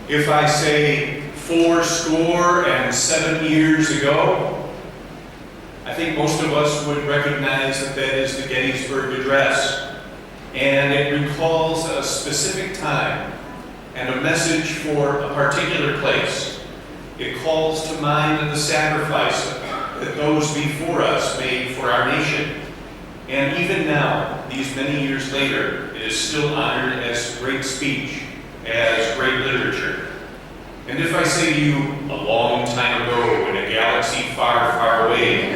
If I say 407 years ago, I think most of us would recognize that that is the Gettysburg Address. And it recalls a specific time and a message for a particular place. It calls to mind the sacrifice that those before us made for our nation. And even now, these many years later, it is still honored as great speech, as great literature. And if I say to you, a long time ago in a galaxy far, far away,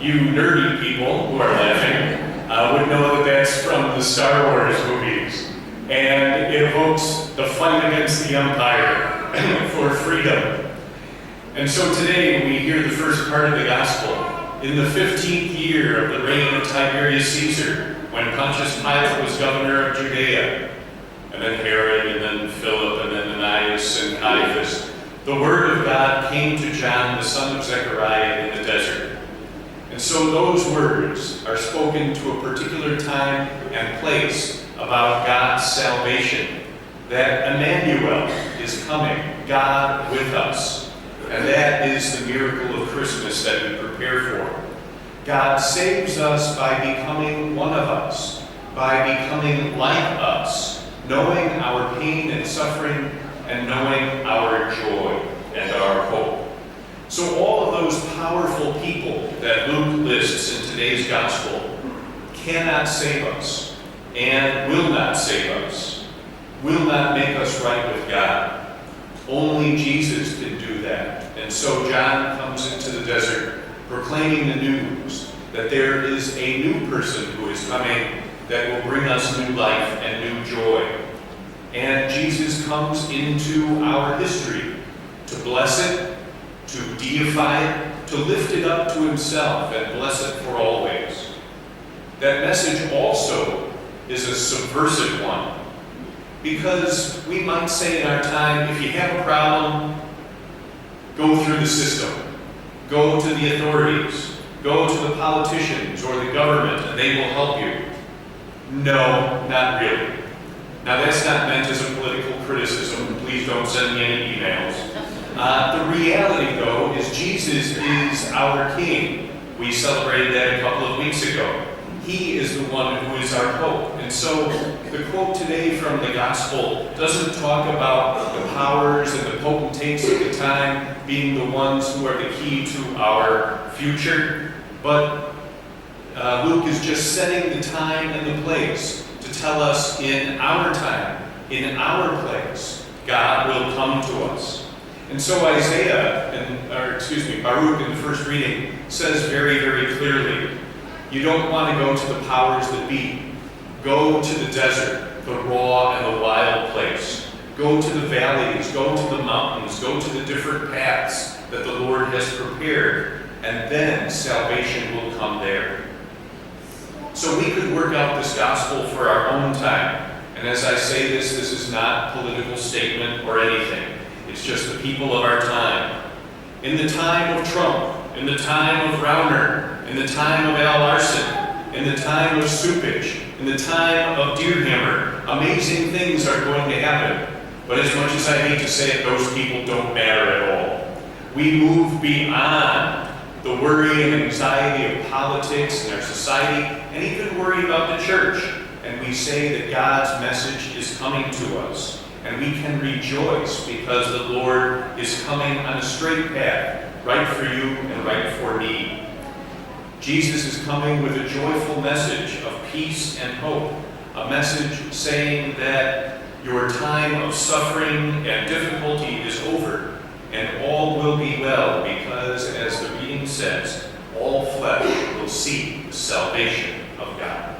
you nerdy people who are laughing would know that that's from the Star Wars movies. And it evokes the fight against the Empire for freedom. And so today we hear the first part of the Gospel. In the 15th year of the reign of Tiberius Caesar, when Pontius Pilate was governor of Judea, and then Herod, and then Philip, and then Ananias and Caiaphas, the word of God came to John, the son of Zechariah, in the desert. And so those words are spoken to a particular time and place about God's salvation, that Emmanuel is coming, God with us. And that is the miracle of Christmas that we prepare for. God saves us by becoming one of us, by becoming like us, knowing our pain and suffering, and knowing our joy and our hope. So all of those powerful people that Luke lists in today's gospel cannot save us and will not save us, will not make us right with God. Only Jesus can do that. And so John comes into the desert proclaiming the news that there is a new person who is coming that will bring us new life and new joy. And Jesus comes into our history to bless it, to deify it, to lift it up to himself and bless it for always. That message also is a subversive one, because we might say in our time, if you have a problem, go through the system, go to the authorities, go to the politicians or the government, and they will help you. No, not really. Now that's not meant as a political criticism. Please don't send me any emails. The reality, though, is Jesus is our King. We celebrated that a couple of weeks ago. He is the one who is our hope. And so the quote today from the Gospel doesn't talk about the powers and the potentates of the time being the ones who are the key to our future, but Luke is just setting the time and the place to tell us in our time, in our place, God will come to us. And so Baruch in the first reading says very, very clearly, you don't want to go to the powers that be. Go to the desert, the raw and the wild place. Go to the valleys, go to the mountains, go to the different paths that the Lord has prepared, and then salvation will come there. So we could work out this gospel for our own time. And as I say this is not a political statement or anything. It's just the people of our time. In the time of Trump, in the time of Rauner, in the time of Al Larson, in the time of Supich, in the time of Dearhammer, amazing things are going to happen. But as much as I hate to say it, those people don't matter at all. We move beyond the worry and anxiety of politics in our society, and even worry about the church. And we say that God's message is coming to us. And we can rejoice because the Lord is coming on a straight path, right for you and right for me. Jesus is coming with a joyful message of peace and hope, a message saying that your time of suffering and difficulty is over, and all will be well, because, as the reading says, all flesh will see the salvation of God.